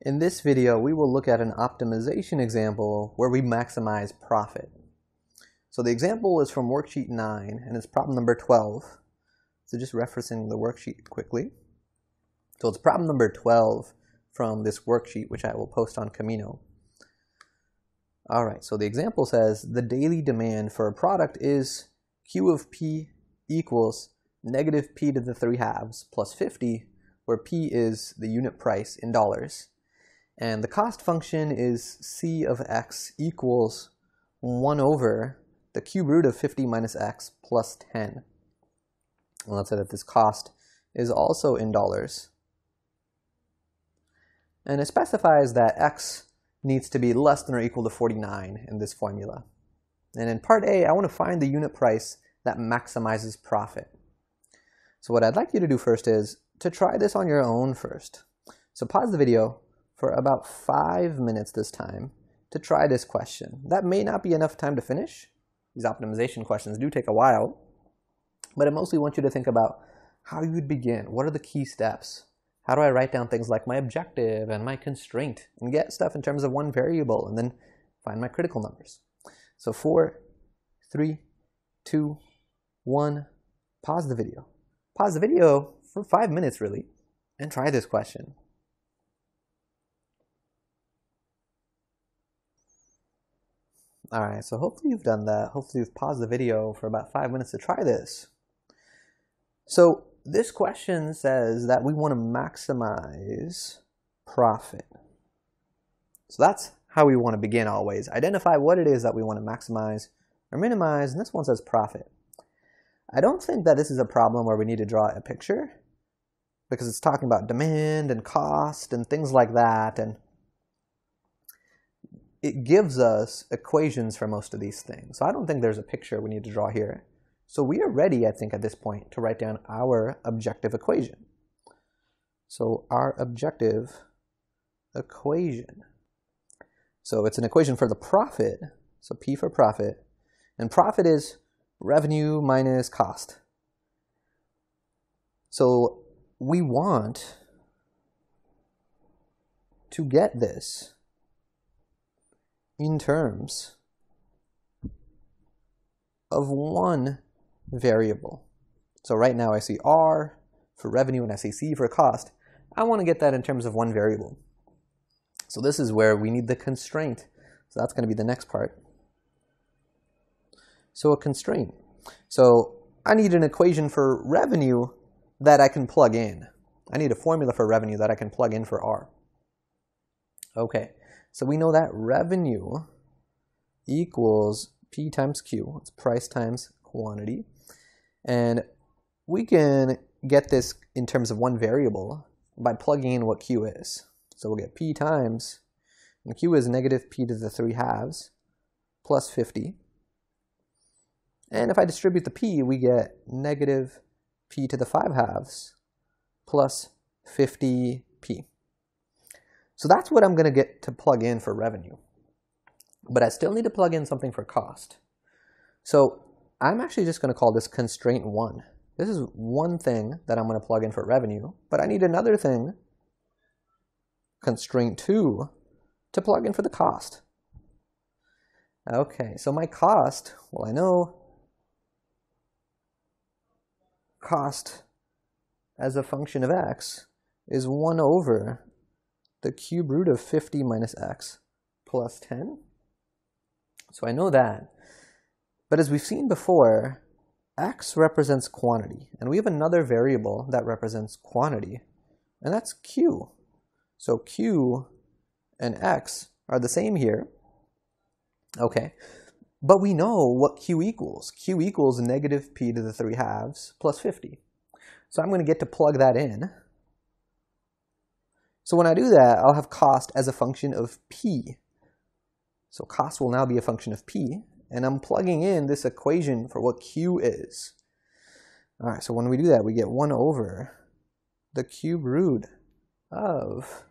In this video, we will look at an optimization example where we maximize profit. So the example is from worksheet 9, and it's problem number 12. So just referencing the worksheet quickly. So it's problem number 12 from this worksheet, which I will post on Camino. All right, so the example says the daily demand for a product is Q of P equals negative P to the 3/2 plus 50, where P is the unit price in dollars. And the cost function is C of X equals 1 over the cube root of 50 minus X plus 10. And let's say that this cost is also in dollars. And it specifies that X needs to be less than or equal to 49 in this formula. And in part A, I want to find the unit price that maximizes profit. So what I'd like you to do first is to try this on your own first. So pause the video for about 5 minutes this time to try this question. That may not be enough time to finish. These optimization questions do take a while, but I mostly want you to think about how you would begin. What are the key steps? How do I write down things like my objective and my constraint and get stuff in terms of one variable and then find my critical numbers? So 4, 3, 2, 1, pause the video. Pause the video for 5 minutes really and try this question. All right, so hopefully you've done that. Hopefully you've paused the video for about 5 minutes to try this. So this question says that we want to maximize profit. So that's how we want to begin always. Identify what it is that we want to maximize or minimize, and this one says profit. I don't think that this is a problem where we need to draw a picture because it's talking about demand and cost and things like that, and it gives us equations for most of these things. So I don't think there's a picture we need to draw here. So we are ready, I think, at this point to write down our objective equation. So our objective equation. So it's an equation for the profit. So P for profit. And profit is revenue minus cost. So we want to get this in terms of one variable. So right now I see R for revenue and I see C for cost. I want to get that in terms of one variable. So this is where we need the constraint. So that's going to be the next part. So a constraint. So I need an equation for revenue that I can plug in. I need a formula for revenue that I can plug in for R. Okay. So we know that revenue equals P times Q. It's price times quantity. And we can get this in terms of one variable by plugging in what Q is. So we'll get P times, and Q is negative P to the 3/2 plus 50. And if I distribute the P, we get negative P to the 5/2 plus 50P. So that's what I'm going to get to plug in for revenue. But I still need to plug in something for cost. So I'm actually just going to call this constraint 1. This is one thing that I'm going to plug in for revenue, but I need another thing, constraint 2, to plug in for the cost. Okay, so my cost, well, I know cost as a function of X is 1 over the cube root of 50 minus X plus 10. So I know that. But as we've seen before, X represents quantity. And we have another variable that represents quantity, and that's Q. So Q and X are the same here. Okay. But we know what Q equals. Q equals negative P to the 3/2 plus 50. So I'm going to get to plug that in. So when I do that, I'll have cost as a function of P. So cost will now be a function of P, and I'm plugging in this equation for what Q is. All right, so when we do that, we get 1 over the cube root of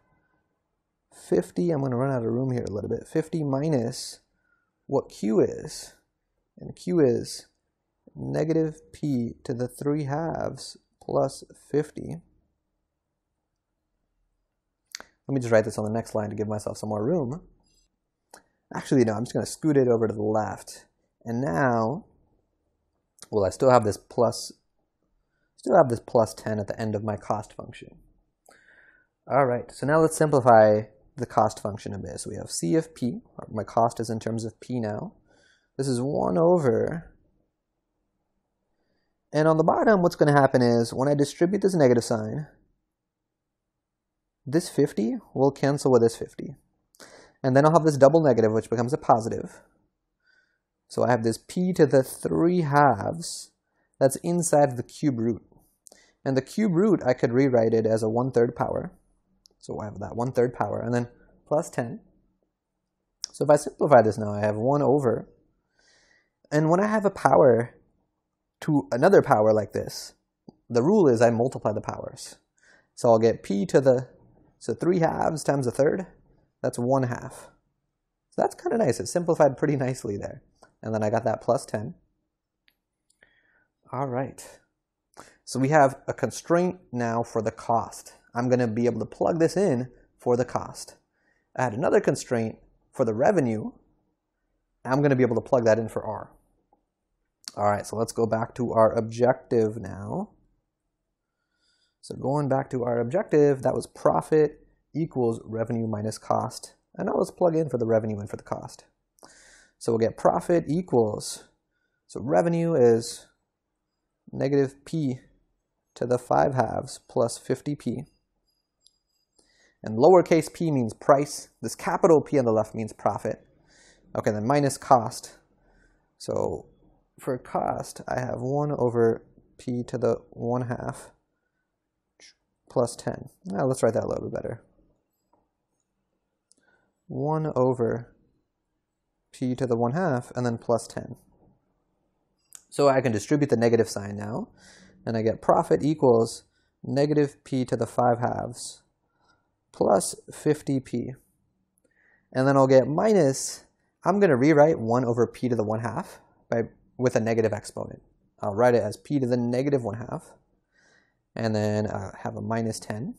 50. I'm going to run out of room here a little bit. 50 minus what Q is, and Q is negative P to the 3/2 plus 50. Let me just write this on the next line to give myself some more room. Actually, no, I'm just going to scoot it over to the left. And now, well, I still have this plus 10 at the end of my cost function. All right, so now let's simplify the cost function a bit. So we have C of P, my cost is in terms of P now. This is 1 over, and on the bottom, what's going to happen is when I distribute this negative sign, this 50 will cancel with this 50. And then I'll have this double negative, which becomes a positive. So I have this P to the 3/2 that's inside the cube root. And the cube root, I could rewrite it as a 1/3 power. So I have that 1/3 power, and then plus 10. So if I simplify this now, I have 1 over. And when I have a power to another power like this, the rule is I multiply the powers. So I'll get P to the, so 3/2 times 1/3, that's 1/2. So that's kind of nice. It simplified pretty nicely there. And then I got that plus 10. All right. So we have a constraint now for the cost. I'm going to be able to plug this in for the cost. I had another constraint for the revenue. I'm going to be able to plug that in for R. All right, so let's go back to our objective now. So going back to our objective, that was profit equals revenue minus cost. And now let's plug in for the revenue and for the cost. So we'll get profit equals, so revenue is negative P to the 5/2 plus 50P. And lowercase p means price. This capital P on the left means profit. Okay, then minus cost. So for cost, I have 1 over P to the 1/2 plus 10. Now let's write that a little bit better. 1 over P to the 1/2 and then plus 10. So I can distribute the negative sign now, and I get profit equals negative P to the 5/2 plus 50P. And then I'll get minus, I'm going to rewrite 1 over P to the 1/2 with a negative exponent. I'll write it as P to the negative 1/2, and then have a minus 10.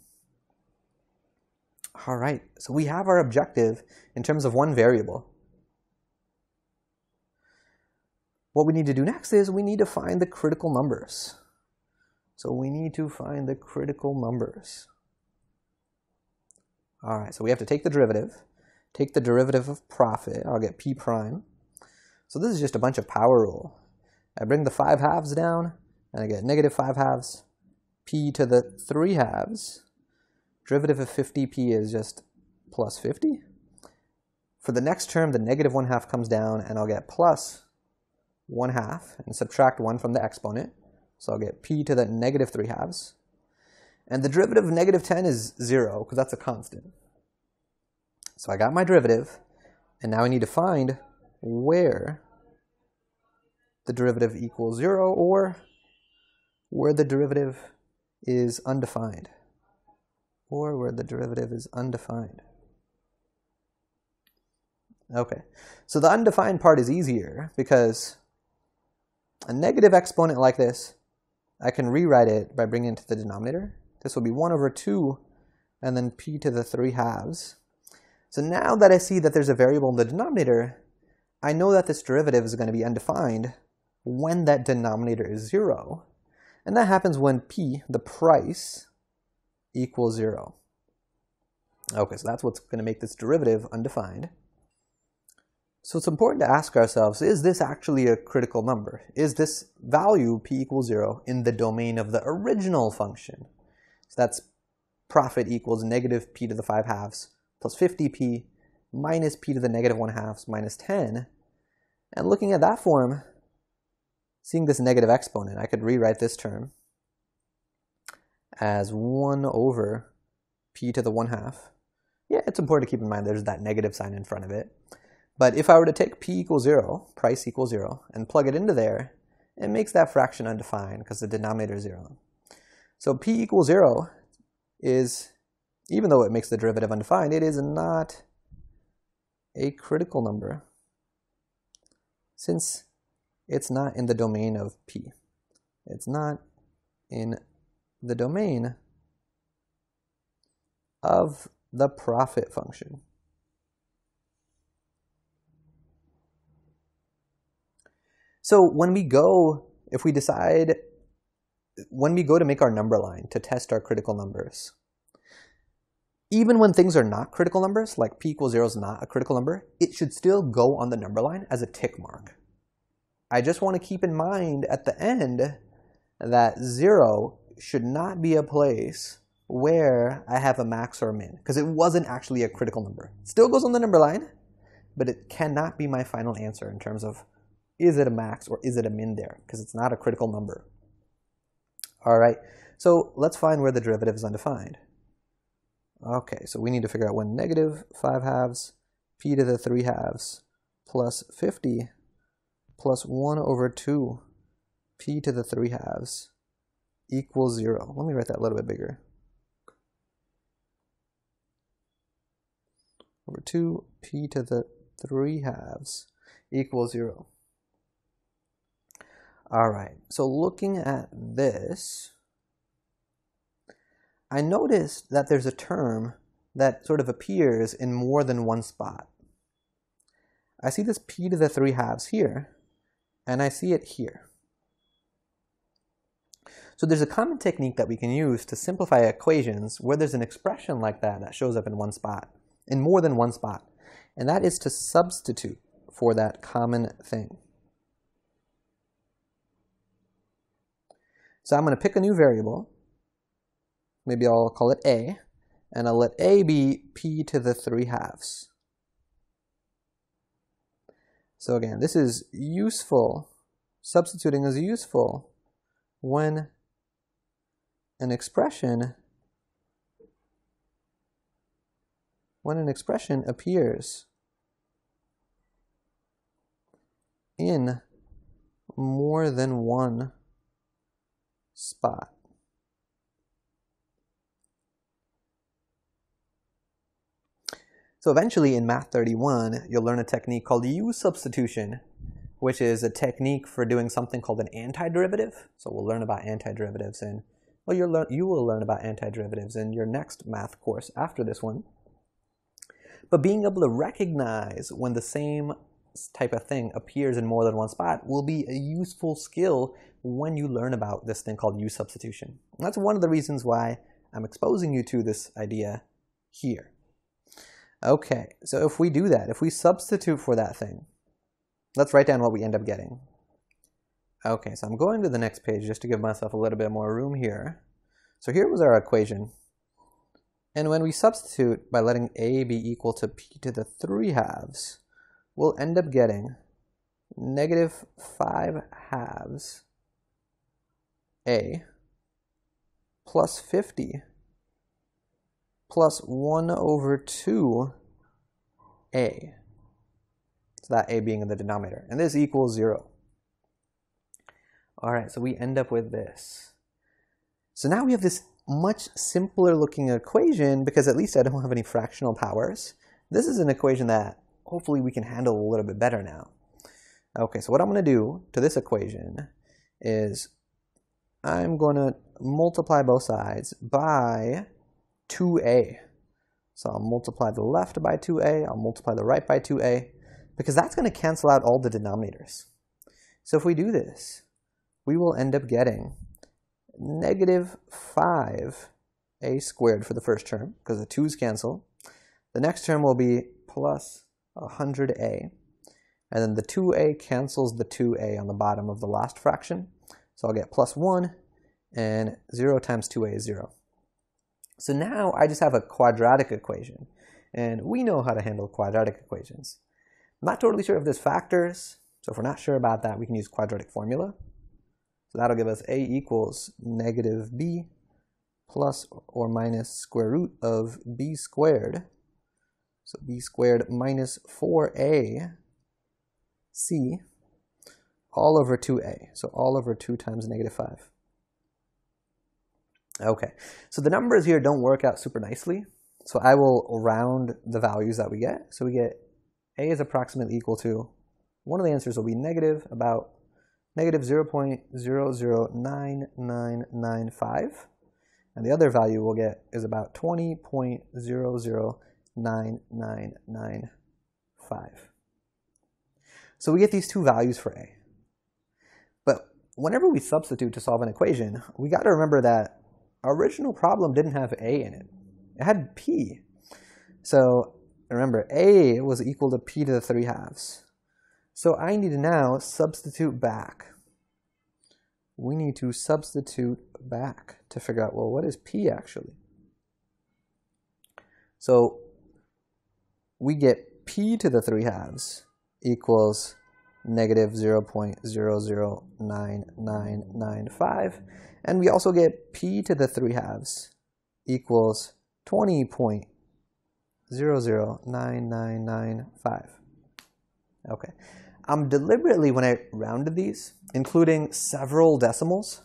All right, so we have our objective in terms of one variable. What we need to do next is we need to find the critical numbers. So we need to find the critical numbers. All right, so we have to take the derivative of profit. I'll get P prime. So this is just a bunch of power rule. I bring the 5/2 down, and I get negative 5/2. P to the 3/2. Derivative of 50P is just plus 50. For the next term, the negative 1/2 comes down, and I'll get plus 1/2, and subtract 1 from the exponent. So I'll get P to the negative 3/2. And the derivative of negative 10 is 0, because that's a constant. So I got my derivative, and now I need to find where the derivative equals 0, or where the derivative is undefined. Or where the derivative is undefined. Okay, so the undefined part is easier, because a negative exponent like this, I can rewrite it by bringing it to the denominator. This will be 1 over 2, and then P to the 3/2. So now that I see that there's a variable in the denominator, I know that this derivative is going to be undefined when that denominator is 0. And that happens when P, the price, equals 0. Okay, so that's what's going to make this derivative undefined. So it's important to ask ourselves, is this actually a critical number? Is this value, P equals 0, in the domain of the original function? So that's profit equals negative P to the 5/2 plus 50P minus P to the negative 1/2 minus 10. And looking at that form, seeing this negative exponent, I could rewrite this term as 1 over P to the 1/2. Yeah, it's important to keep in mind there's that negative sign in front of it. But if I were to take P equals 0, price equals 0, and plug it into there, it makes that fraction undefined because the denominator is 0. So P equals 0 is, even though it makes the derivative undefined, it is not a critical number since it's not in the domain of P. It's not in the domain of the profit function. So when we go to make our number line to test our critical numbers, even when things are not critical numbers, like p equals 0 is not a critical number, it should still go on the number line as a tick mark. I just want to keep in mind at the end that 0 should not be a place where I have a max or a min, because it wasn't actually a critical number. It still goes on the number line, but it cannot be my final answer in terms of is it a max or is it a min there, because it's not a critical number. All right, so let's find where the derivative is undefined. Okay, so we need to figure out when negative 5/2 p to the 3/2 plus 50 plus 1 over 2 p to the 3/2 equals 0. Let me write that a little bit bigger. Over 2 p to the 3/2 equals 0. All right, so looking at this, I noticed that there's a term that sort of appears in more than one spot. I see this p to the 3/2 here, and I see it here. So there's a common technique that we can use to simplify equations where there's an expression like that that shows up in one spot, in more than one spot, and that is to substitute for that common thing. So I'm going to pick a new variable. Maybe I'll call it a, and I'll let a be p to the 3/2. So again, this is useful. Substituting is useful when an expression appears in more than one spot. So eventually in Math 31, you'll learn a technique called U-Substitution, which is a technique for doing something called an antiderivative. So we'll learn about antiderivatives you will learn about antiderivatives in your next math course after this one. But being able to recognize when the same type of thing appears in more than one spot will be a useful skill when you learn about this thing called U-Substitution. And that's one of the reasons why I'm exposing you to this idea here. Okay, so if we do that, if we substitute for that thing, let's write down what we end up getting. Okay, so I'm going to the next page just to give myself a little bit more room here. So here was our equation. And when we substitute by letting a be equal to p to the 3/2, we'll end up getting negative 5/2 a plus 50 plus 1 over 2 a. So that a being in the denominator. And this equals 0. All right, so we end up with this. So now we have this much simpler looking equation because at least I don't have any fractional powers. This is an equation that hopefully we can handle a little bit better now. Okay, so what I'm going to do to this equation is I'm going to multiply both sides by 2a. So I'll multiply the left by 2a, I'll multiply the right by 2a, because that's going to cancel out all the denominators. So if we do this, we will end up getting negative 5a squared for the first term, because the 2's cancel. The next term will be plus 100a, and then the 2a cancels the 2a on the bottom of the last fraction. So I'll get plus 1, and 0 times 2a is 0. So now I just have a quadratic equation, and we know how to handle quadratic equations. I'm not totally sure if there's factors, so if we're not sure about that, we can use quadratic formula. So that'll give us a equals negative b plus or minus square root of b squared. So b squared minus 4ac all over 2a. So all over 2 times negative 5. Okay, so the numbers here don't work out super nicely. So I will round the values that we get. So we get a is approximately equal to, one of the answers will be negative 0.009995. And the other value we'll get is about 20.009995. So we get these two values for A. But whenever we substitute to solve an equation, we got to remember that our original problem didn't have A in it. It had P. So remember, A was equal to P to the 3/2. So I need to now substitute back. We need to substitute back to figure out, well, what is P actually? So we get P to the 3/2 equals negative 0.009995. And we also get P to the 3/2 equals 20.009995. Okay. Deliberately, when I rounded these, including several decimals,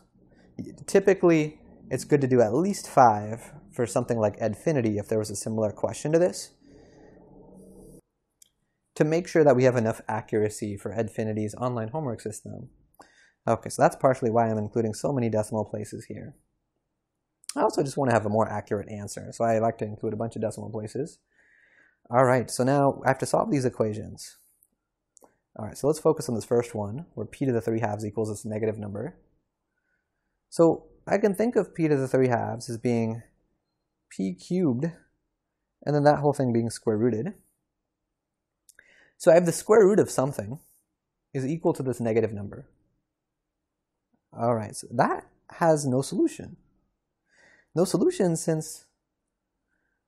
typically it's good to do at least 5 for something like Edfinity if there was a similar question to this, to make sure that we have enough accuracy for Edfinity's online homework system. Okay, so that's partially why I'm including so many decimal places here. I also just want to have a more accurate answer, so I like to include a bunch of decimal places. All right, so now I have to solve these equations. All right, so let's focus on this first one, where P to the 3/2 equals this negative number. So I can think of P to the 3/2 as being P cubed, and then that whole thing being square rooted. So I have the square root of something is equal to this negative number. All right, so that has no solution. No solution since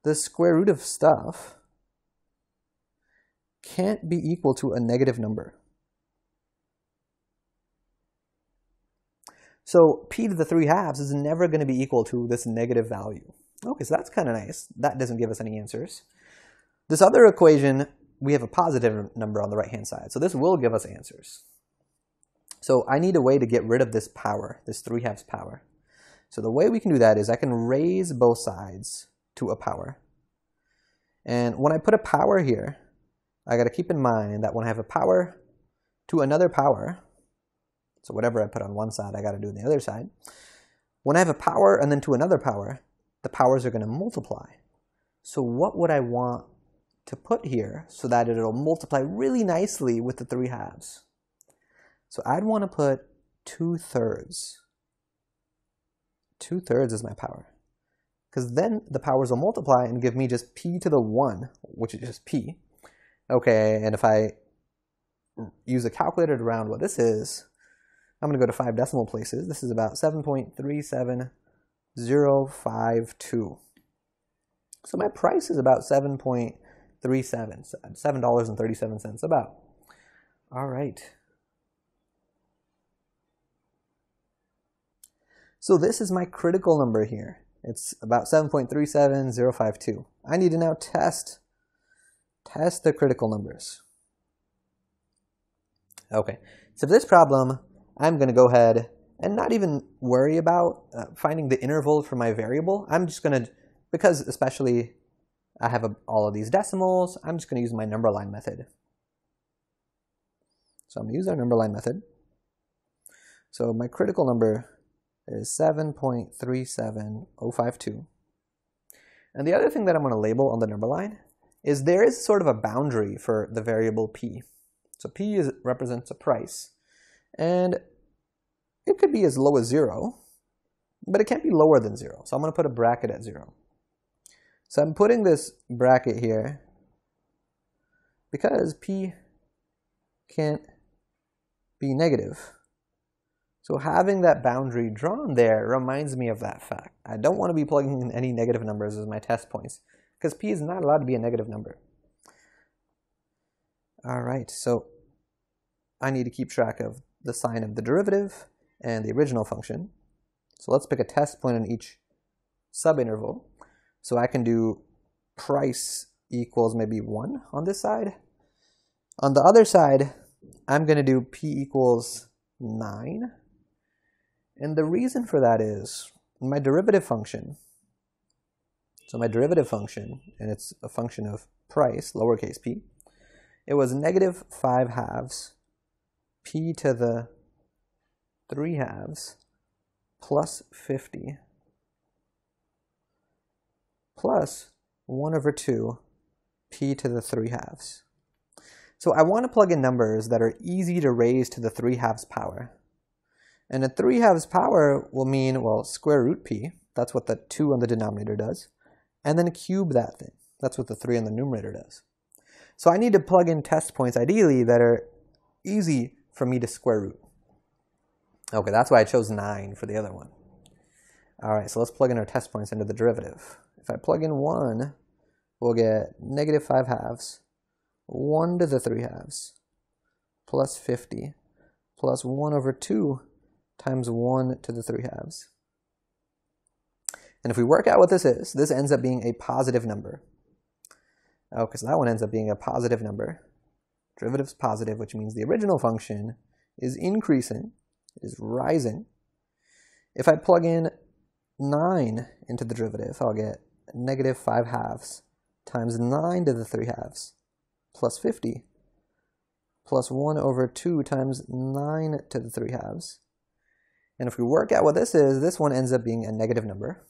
the square root of stuff can't be equal to a negative number. So P to the 3/2 is never going to be equal to this negative value. Okay, so that's kind of nice. That doesn't give us any answers. This other equation, we have a positive number on the right-hand side. So this will give us answers. So I need a way to get rid of this power, this 3/2 power. So the way we can do that is I can raise both sides to a power. And when I put a power here, I got to keep in mind that when I have a power to another power, so whatever I put on one side, I got to do on the other side. When I have a power and then to another power, the powers are going to multiply. So what would I want to put here so that it'll multiply really nicely with the 3/2? So I'd want to put 2/3. 2/3 is my power. Because then the powers will multiply and give me just P to the 1, which is just P. Okay, and if I use a calculator to round what this is, I'm going to go to 5 decimal places. This is about 7.37052. So my price is about $7.37 about. All right. So this is my critical number here. It's about 7.37052. I need to now test the critical numbers. Okay, so for this problem, I'm going to go ahead and not even worry about finding the interval for my variable. I'm just going to, because especially I have all of these decimals, I'm just going to use my number line method. So I'm going to use our number line method. So my critical number is 7.37052. And the other thing that I'm going to label on the number line is there is sort of a boundary for the variable P. So P represents a price. And it could be as low as 0, but it can't be lower than 0. So I'm going to put a bracket at 0. So I'm putting this bracket here because P can't be negative. So having that boundary drawn there reminds me of that fact. I don't want to be plugging in any negative numbers as my test points because P is not allowed to be a negative number. All right, so I need to keep track of the sign of the derivative and the original function. So let's pick a test point on each subinterval. So I can do price equals maybe 1 on this side. On the other side, I'm going to do P equals 9. And the reason for that is my derivative function. So my derivative function, and it's a function of price, lowercase p, it was negative 5/2 P to the 3/2 plus 50 plus 1 over 2 p to the 3/2. So I want to plug in numbers that are easy to raise to the 3/2 power. And a 3/2 power will mean, well, square root p, that's what the 2 on the denominator does, and then cube that thing. That's what the 3 on the numerator does. So I need to plug in test points, ideally, that are easy for me to square root. Okay, that's why I chose 9 for the other one. All right, so let's plug in our test points into the derivative. If I plug in 1, we'll get negative 5/2, 1 to the 3/2, plus 50, plus 1 over 2 times 1 to the 3/2. And if we work out what this is, this ends up being a positive number. Okay, so that one ends up being a positive number. Derivative's positive, which means the original function is increasing, it is rising. If I plug in 9 into the derivative, I'll get negative 5/2 times 9 to the 3/2 plus 50 plus 1 over 2 times 9 to the 3/2. And if we work out what this is, this one ends up being a negative number.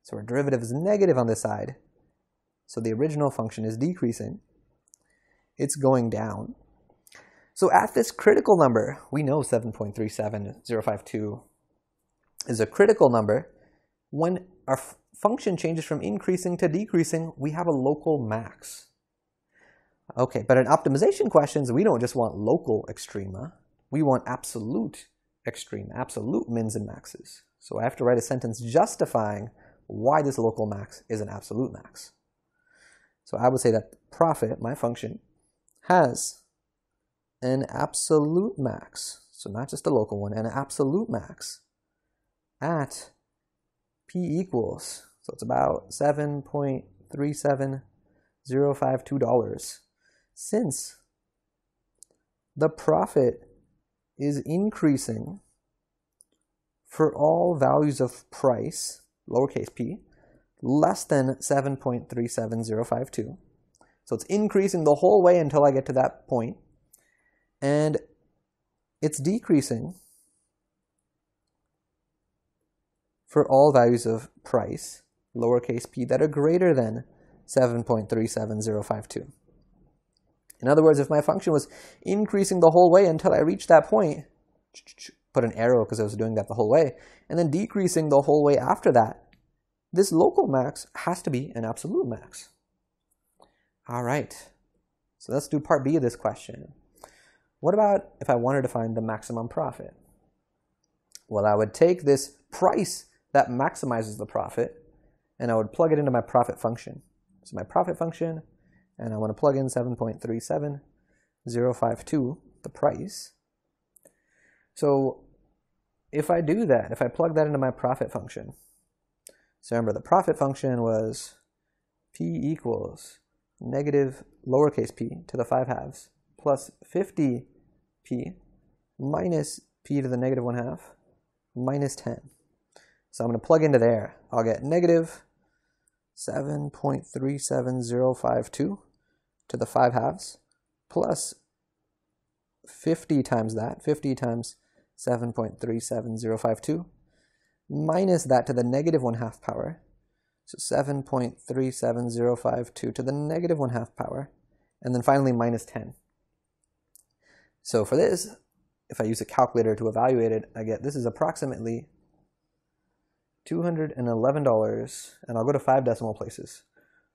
So our derivative is negative on this side. So the original function is decreasing. It's going down. So at this critical number, we know 7.37052 is a critical number. When our function changes from increasing to decreasing, we have a local max. Okay, but in optimization questions, we don't just want local extrema. We want absolute extreme, absolute mins and maxes. So I have to write a sentence justifying why this local max is an absolute max. So I would say that profit, my function, has an absolute max, so not just a local one, an absolute max at p equals, so it's about $7.37052, since the profit is increasing for all values of price, lowercase p, less than 7.37052. So it's increasing the whole way until I get to that point, and it's decreasing for all values of price, lowercase p, that are greater than 7.37052. In other words, if my function was increasing the whole way until I reached that point, put an arrow because I was doing that the whole way, and then decreasing the whole way after that, this local max has to be an absolute max. All right, so let's do part B of this question. What about if I wanted to find the maximum profit? Well, I would take this price that maximizes the profit, and I would plug it into my profit function. So my profit function, and I want to plug in 7.37052, the price. So if I do that, if I plug that into my profit function, so remember the profit function was p equals negative lowercase p to the 5/2 plus 50p minus p to the negative 1/2 minus 10. So I'm going to plug into there. I'll get negative 7.37052 to the 5/2 plus 50 times that, 50 times 7.37052, minus that to the negative 1/2 power. So 7.37052 to the negative 1/2 power, and then finally minus 10. So for this, if I use a calculator to evaluate it, I get this is approximately $211, and I'll go to 5 decimal places,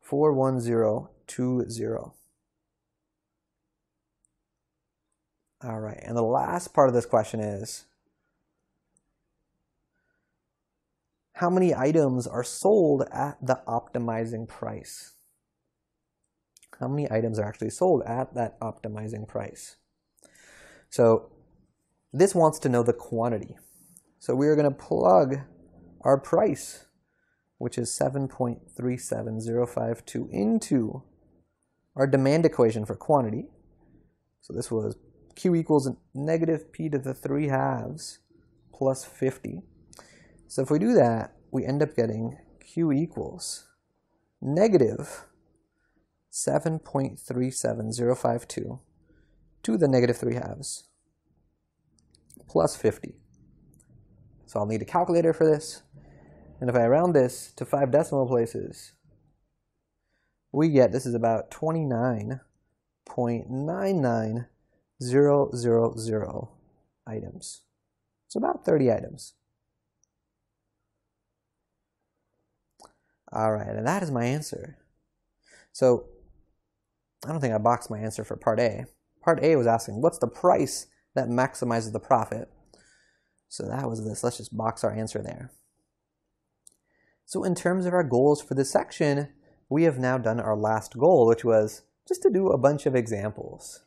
41020. All right, and the last part of this question is, how many items are sold at the optimizing price? How many items are actually sold at that optimizing price? So this wants to know the quantity. So we are going to plug our price, which is 7.37052, into our demand equation for quantity. So this was Q equals negative p to the 3/2 plus 50. So if we do that, we end up getting Q equals negative 7.37052 to the negative 3/2 plus 50. So I'll need a calculator for this. And if I round this to 5 decimal places, we get, this is about 29.99000 items. It's about 30 items. All right, and that is my answer. So I don't think I boxed my answer for part A. Part A was asking, what's the price that maximizes the profit? So that was this. Let's just box our answer there. So in terms of our goals for this section, we have now done our last goal, which was just to do a bunch of examples.